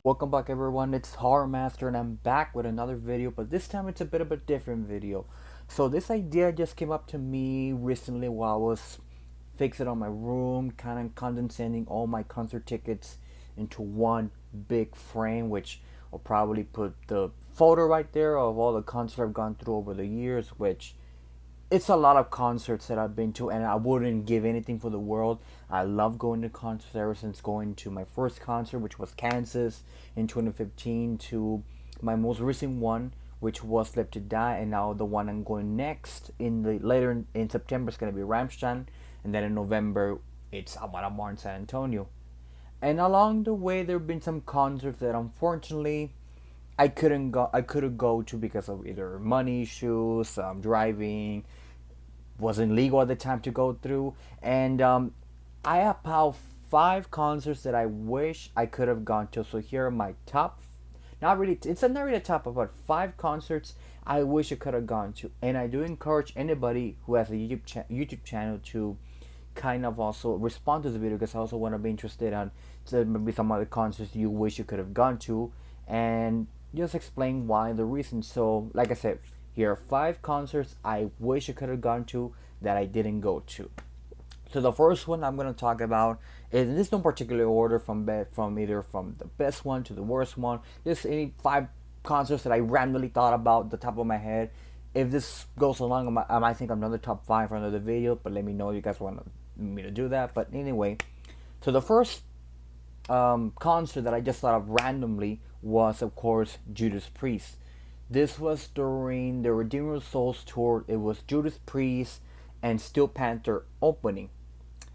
Welcome back everyone, it's Horror Master and I'm back with another video, but this time it's a bit of a different video. So this idea just came up to me recently while I was fixing on my room, kind of condensing all my concert tickets into one big frame, which I'll probably put the photo right there of all the concerts I've gone through over the years, which it's a lot of concerts that I've been to, and I wouldn't give anything for the world. I love going to concerts ever since going to my first concert, which was Kansas in 2015, to my most recent one, which was Live to Die, and now the one I'm going next in the later in September is gonna be Rammstein, and then in November it's Amar in San Antonio. And along the way, there have been some concerts that unfortunately I couldn't go. I couldn't go to because of either money issues, driving, wasn't legal at the time to go through, and I have about five concerts that I wish I could have gone to. So here are my top. Not really. It's not really a top, but five concerts I wish I could have gone to, and I do encourage anybody who has a YouTube channel to kind of also respond to the video because I also want to be interested on maybe some other concerts you wish you could have gone to, and just explain why the reason. So, like I said, here are five concerts I wish I could have gone to that I didn't go to. So the first one I'm gonna talk about is in this no particular order from either from the best one to the worst one. Just any five concerts that I randomly thought about the top of my head. If this goes along, I might think of another top five for another video, but let me know if you guys want me to do that. But anyway, so the first concert that I just thought of randomly was, of course, Judas Priest. This was during the Redeemer Souls tour. It was Judas Priest and Steel Panther opening.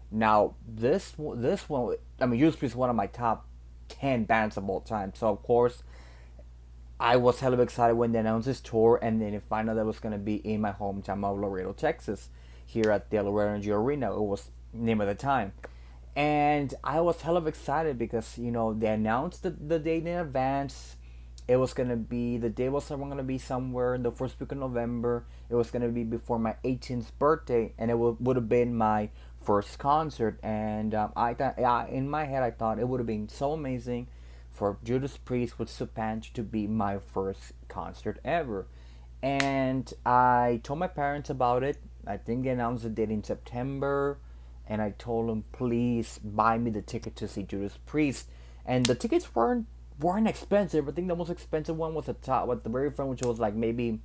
Now, this one, I mean, Judas Priest is one of my top 10 bands of all time. So, of course, I was hella excited when they announced this tour, and then it found out that it was going to be in my hometown of Laredo, Texas, here at the Laredo Energy Arena. It was name of the time. And I was hella excited because, they announced the date in advance. It was going to be, the day was going to be somewhere in the first week of November. It was going to be before my 18th birthday, and it would have been my first concert. And I thought, in my head, I thought it would have been so amazing for Judas Priest with Panther to be my first concert ever. And I told my parents about it. I think they announced the date in September, and I told them, please buy me the ticket to see Judas Priest. And the tickets weren't expensive. I think the most expensive one was the very front, which was like maybe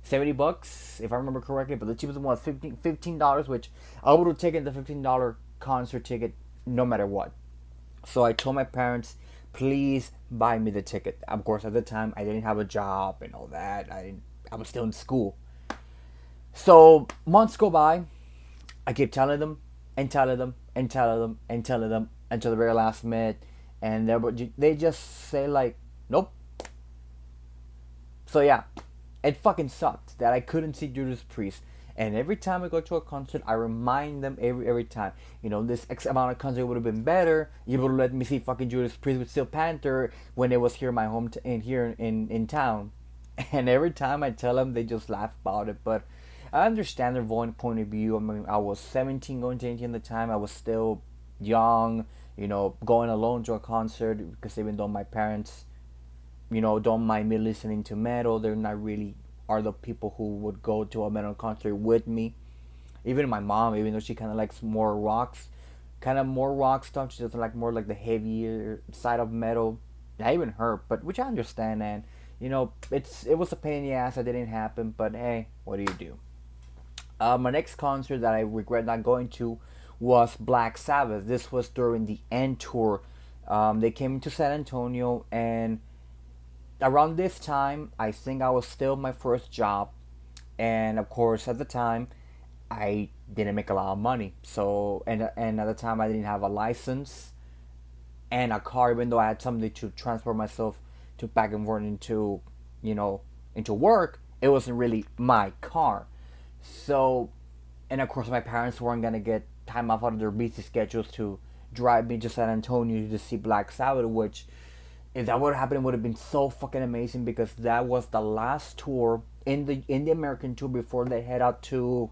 $70 if I remember correctly. But the cheapest one was $15, which I would have taken the $15 concert ticket no matter what. So I told my parents, please buy me the ticket. Of course, at the time I didn't have a job and all that. I was still in school. So months go by. I keep telling them and telling them and telling them and telling them until the very last minute, and they just say like, nope. So yeah, it fucking sucked that I couldn't see Judas Priest. And every time I go to a concert, I remind them every time, this X amount of concert would have been better. You would have let me see fucking Judas Priest with Steel Panther when it was here in my home here in town. And every time I tell them, they just laugh about it. But I understand their point of view. I mean, I was 17 going to 18 at the time. I was still young, going alone to a concert because even though my parents, don't mind me listening to metal, they're not really are the people who would go to a metal concert with me. Even my mom, even though she kind of likes more more rock stuff, she doesn't like more like the heavier side of metal. Not even her, but which I understand, and it was a pain in the ass that didn't happen. But hey, what do you do? My next concert that I regret not going to was Black Sabbath. This was during the End tour. They came to San Antonio, and around this time, I think I was still my first job, and of course, at the time, I didn't make a lot of money. So, and at the time, I didn't have a license and a car, even though I had something to transport myself to back and forth into work. It wasn't really my car. So, and of course, my parents weren't gonna get time off out of their busy schedules to drive me to San Antonio to see Black Sabbath, which, if that would have happened, it would have been so fucking amazing because that was the last tour in the American tour before they head out to,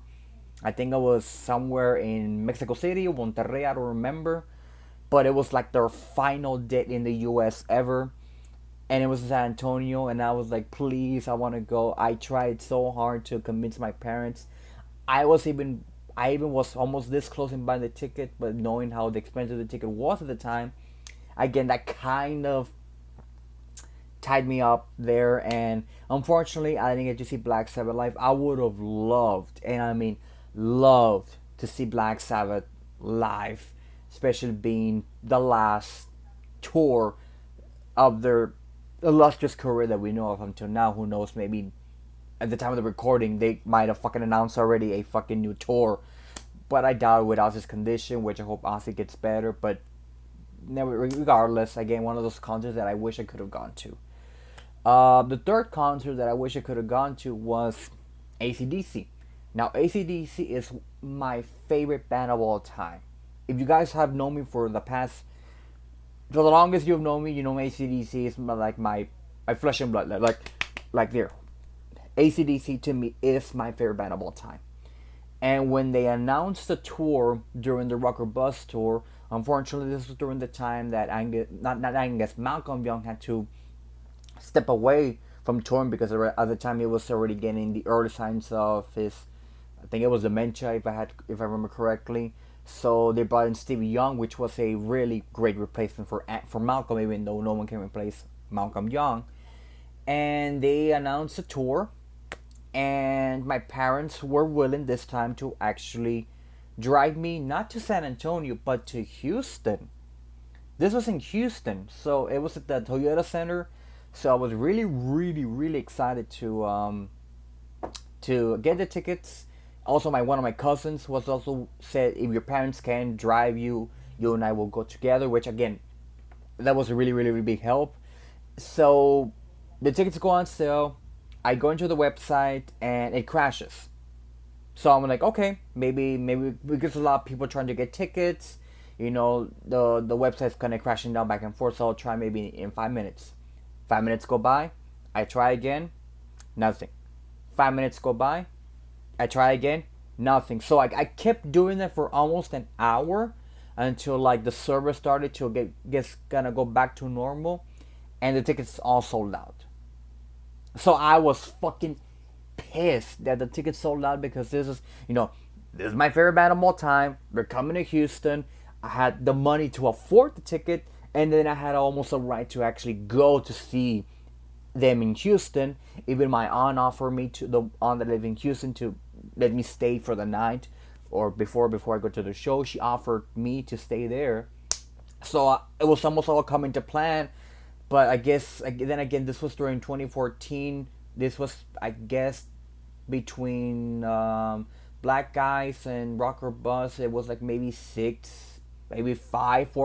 I think it was somewhere in Mexico City or Monterrey, I don't remember. but it was like their final date in the U.S. ever, and it was in San Antonio, and I was like, please, I want to go. I tried so hard to convince my parents. I was even I even was almost this close in buying the ticket, but knowing how expensive the ticket was at the time, again, that kind of tied me up there. And unfortunately, I didn't get to see Black Sabbath live. I would have loved, and I mean loved, to see Black Sabbath live, especially being the last tour of their illustrious career that we know of until now. Who knows, maybe at the time of the recording they might have fucking announced already a fucking new tour, but I doubt it with Ozzy's condition, which I hope Ozzy gets better. But never, regardless, again, one of those concerts that I wish I could have gone to. The third concert that I wish I could have gone to was AC/DC. Now, AC/DC is my favorite band of all time. If you guys have known me for the past, for the longest you've known me, you know AC/DC is like my flesh and blood. Like there, AC/DC to me is my favorite band of all time. And when they announced the tour during the Rocker Bus tour, unfortunately, this was during the time that not Angus, Malcolm Young had to step away from touring because at the time he was already getting the early signs of his, I think it was dementia, if I remember correctly. So they brought in Stevie Young, which was a really great replacement for Malcolm, even though no one can replace Malcolm Young. And they announced a tour, and my parents were willing this time to actually drive me not to San Antonio but to Houston. This was in Houston, so it was at the Toyota Center. So I was really, really, really excited to get the tickets. Also, my one of my cousins was also said, if your parents can drive you, you and I will go together. Which again, that was a really, really, really big help. So the tickets go on sale. I go into the website and it crashes. So I'm like, okay, maybe because a lot of people trying to get tickets, the website's kind of crashing down back and forth. So I'll try maybe in 5 minutes. 5 minutes go by, I try again, nothing. 5 minutes go by, I try again, nothing. So I kept doing that for almost an hour until like the server started to gonna go back to normal, and the tickets all sold out. So I was fucking pissed that the tickets sold out because this is my favorite band of all time. They're coming to Houston. I had the money to afford the ticket, and then I had almost a right to actually go to see them in Houston. Even my aunt offered me, to the aunt that lived in Houston, to let me stay for the night, or before I go to the show, she offered me to stay there. So it was almost all coming to plan. But I guess then again, this was during 2014. This was, I guess, between Black Guys and Rocker Bus. It was like maybe 4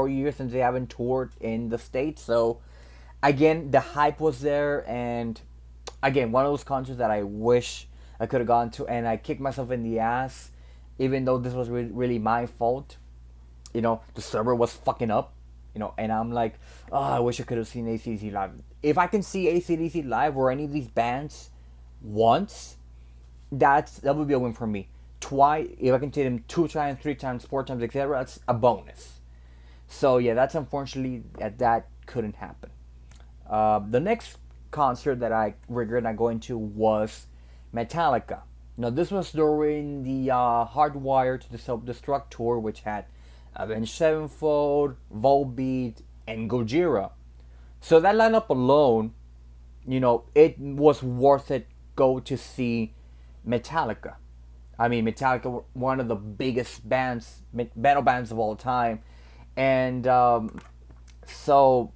years since they haven't toured in the States. So again, the hype was there, and again, one of those concerts that I wish I could have gone to, and I kicked myself in the ass, even though this was really my fault. The server was fucking up. And I'm like, oh, I wish I could have seen AC/DC live. If I can see AC/DC live or any of these bands once, that would be a win for me. Twice, if I can see them 2 times, 3 times, 4 times, etc., that's a bonus. So yeah, that's unfortunately that couldn't happen. The next concert that I regret not going to was Metallica. Now this was during the Hardwired to the Self-Destruct tour, which had Avenged Sevenfold, Volbeat, and Gojira. So that lineup alone, it was worth it. Go to see Metallica. I mean, Metallica, one of the biggest metal bands of all time, and so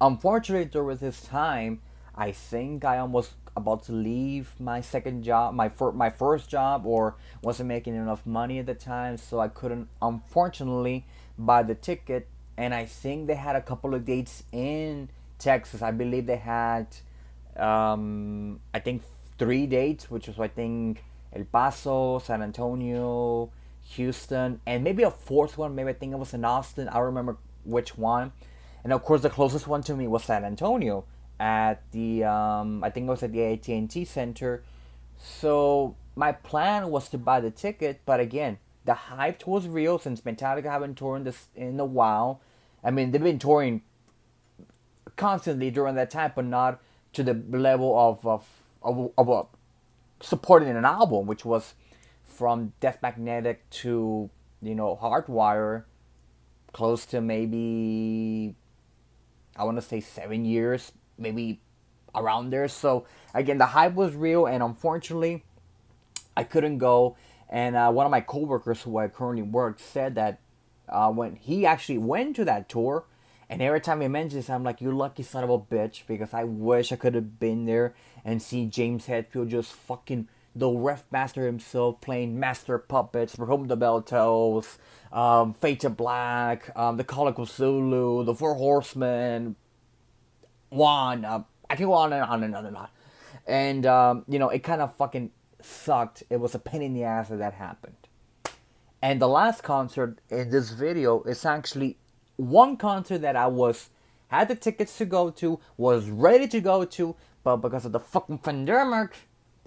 unfortunately during this time, I think I almost about to leave my second job, my first job, or wasn't making enough money at the time, so I couldn't, unfortunately, buy the ticket. And I think they had a couple of dates in Texas. I believe they had, I think 3 dates, which was, I think, El Paso, San Antonio, Houston, and maybe a fourth one. Maybe I think it was in Austin. I don't remember which one. And of course, the closest one to me was San Antonio at the I think it was at the AT&T Center. So my plan was to buy the ticket, but again, the hype was real since Metallica haven't toured this in a while. I mean, they've been touring constantly during that time, but not to the level of supporting an album, which was from Death Magnetic to, Hardwire, close to maybe, I want to say 7 years, maybe around there. So again, the hype was real, and unfortunately, I couldn't go. And one of my coworkers who I currently work said that when he actually went to that tour, and every time he mentions, I'm like, "You lucky son of a bitch," because I wish I could have been there and see James Hetfield just fucking the ref master himself playing master puppets, For Whom the Bell Tolls, Fade to Black, the Call of Cthulhu, the Four Horsemen, one. I can go on and on and on and on. And it kind of fucking sucked. It was a pain in the ass that happened. And the last concert in this video is actually one concert that I had the tickets to go to, was ready to go to, but because of the fucking pandemic,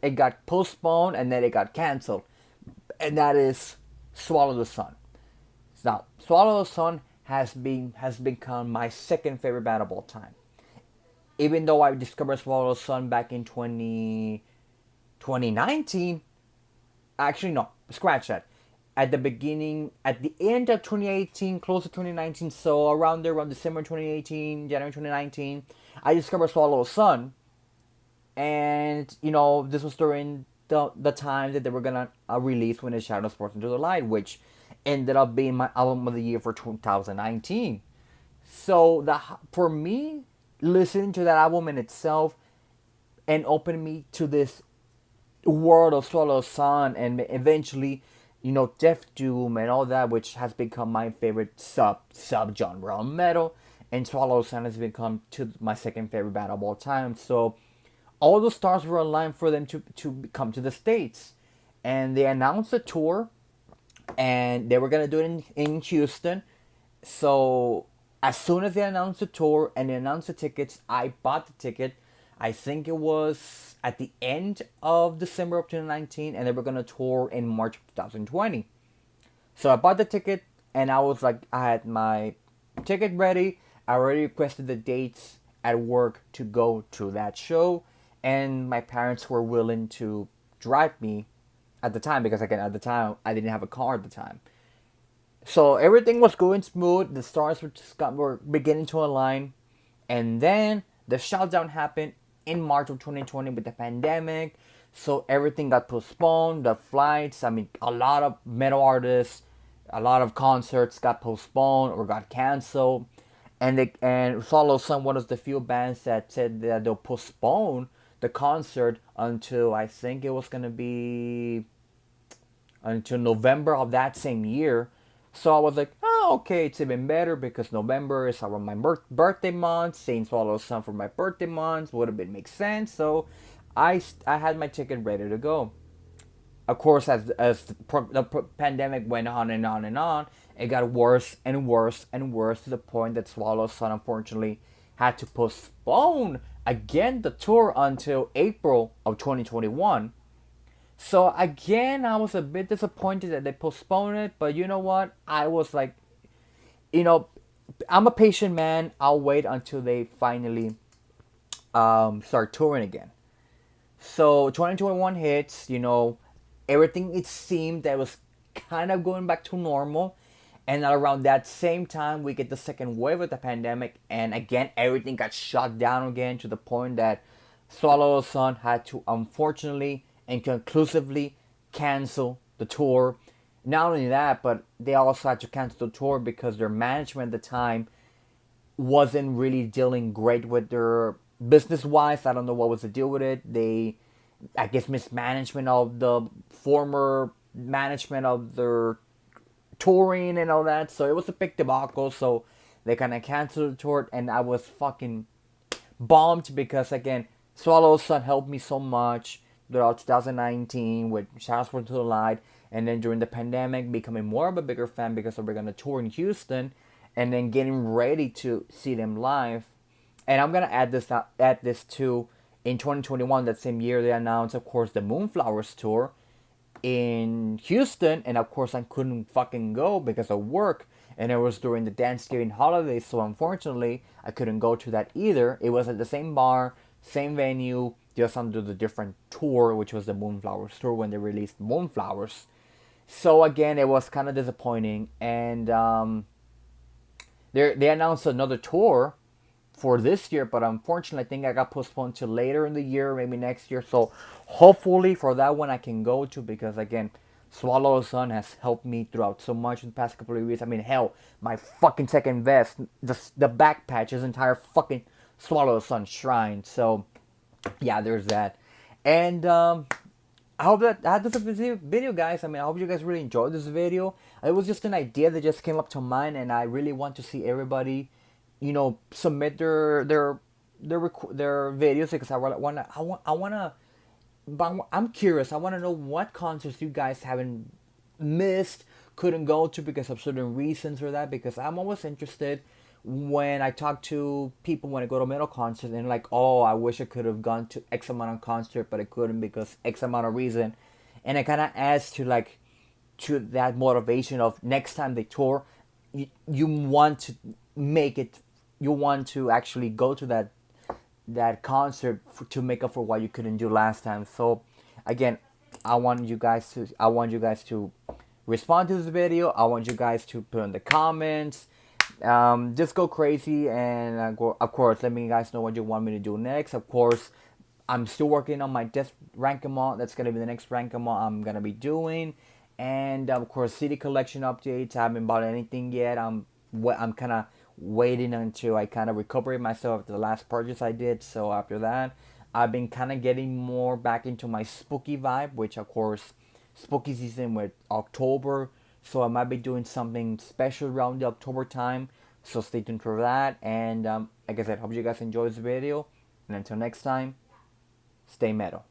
it got postponed and then it got canceled. And that is Swallow the Sun. Now, Swallow the Sun has become my second favorite band of all time. Even though I discovered Swallow the Sun back in 2019, actually no, scratch that. At the end of 2018, close to 2019, so around December 2018, January 2019, I discovered Swallow the Sun. And, this was during the time that they were going to release When the Shadows Force Into the Light, which ended up being my album of the year for 2019. So, for me, listening to that album in itself and opened me to this world of Swallow the Sun, and eventually, Death Doom and all that, which has become my favorite sub genre of metal, and Swallow the Sun has become my second favorite band of all time. So all the stars were aligned for them to come to the States, and they announced a tour, and they were gonna do it in Houston. So as soon as they announced the tour and they announced the tickets, I bought the ticket. I think it was at the end of December of 2019, and they were going to tour in March of 2020. So I bought the ticket, and I was like, I had my ticket ready. I already requested the dates at work to go to that show, and my parents were willing to drive me at the time, because again, at the time, I didn't have a car at the time. So everything was going smooth. The stars were beginning to align, and then the shutdown happened in March of 2020 with the pandemic. So everything got postponed. The flights, I mean, a lot of metal artists, a lot of concerts got postponed or got canceled. And Swallow Sun, one of the few bands that said that they'll postpone the concert until, I think it was gonna be until November of that same year. So I was like, oh, okay, it's even better because November is around my birthday month. Saying Swallow Sun for my birthday month would have been make sense. So I had my ticket ready to go. Of course, as the pandemic went on and on and on, it got worse and worse and worse, to the point that Swallow Sun unfortunately had to postpone again the tour until April of 2021. So again, I was a bit disappointed that they postponed it, but you know what? I was like, you know, I'm a patient man. I'll wait until they finally start touring again. So 2021 hits, everything, it seemed that was kind of going back to normal. And around that same time, we get the second wave of the pandemic. And again, everything got shut down again, to the point that Swallow the Sun had to, unfortunately and conclusively, cancel the tour. Not only that, but they also had to cancel the tour because their management at the time wasn't really dealing great with their business wise. I don't know what was the deal with it. They, I guess, mismanagement of the former management of their touring and all that. So it was a big debacle. So they kind of canceled the tour, and I was fucking bummed because, again, Swallow the Sun helped me so much throughout 2019 with Shadows Fall to the Light, and then during the pandemic becoming more of a bigger fan because we're gonna tour in Houston, and then getting ready to see them live. And I'm gonna add this too. In 2021, that same year, they announced, of course, the Moonflowers tour in Houston, and of course I couldn't fucking go because of work. and it was during the Thanksgiving holiday, so unfortunately I couldn't go to that either. It was at the same bar, same venue, just under the different tour, which was the Moonflowers tour when they released Moonflowers. So again, it was kind of disappointing, and they announced another tour for this year, but unfortunately, I think I got postponed to later in the year, maybe next year. So hopefully for that one I can go to, because again, Swallow the Sun has helped me throughout so much in the past couple of years. I mean, hell, my fucking second vest, the back patch is entire fucking Swallow the Sun shrine. So yeah, there's that. And I hope that this video, guys. I mean, I hope you guys really enjoyed this video. It was just an idea that just came up to mind, and I really want to see everybody, submit their videos, because but I'm curious. I want to know what concerts you guys haven't missed, couldn't go to because of certain reasons or that. Because I'm always interested when I talk to people when I go to metal concerts, and like, oh, I wish I could have gone to X amount of concert, but I couldn't because X amount of reason, and it kind of adds to that motivation of next time they tour, you want to make it, you want to actually go to that concert to make up for what you couldn't do last time. So again, I want you guys to respond to this video. I want you guys to put in the comments, just go crazy, and of course let me guys know what you want me to do next. Of course, I'm still working on my death rank amount. That's gonna be the next rank amount I'm gonna be doing, and of course CD collection updates. I haven't bought anything yet. I'm kind of waiting until I kind of recuperate myself after the last purchase I did. So after that, I've been kind of getting more back into my spooky vibe, which of course, spooky season with October. So I might be doing something special around the October time. So stay tuned for that. And like I said, hope you guys enjoy this video. And until next time, stay metal.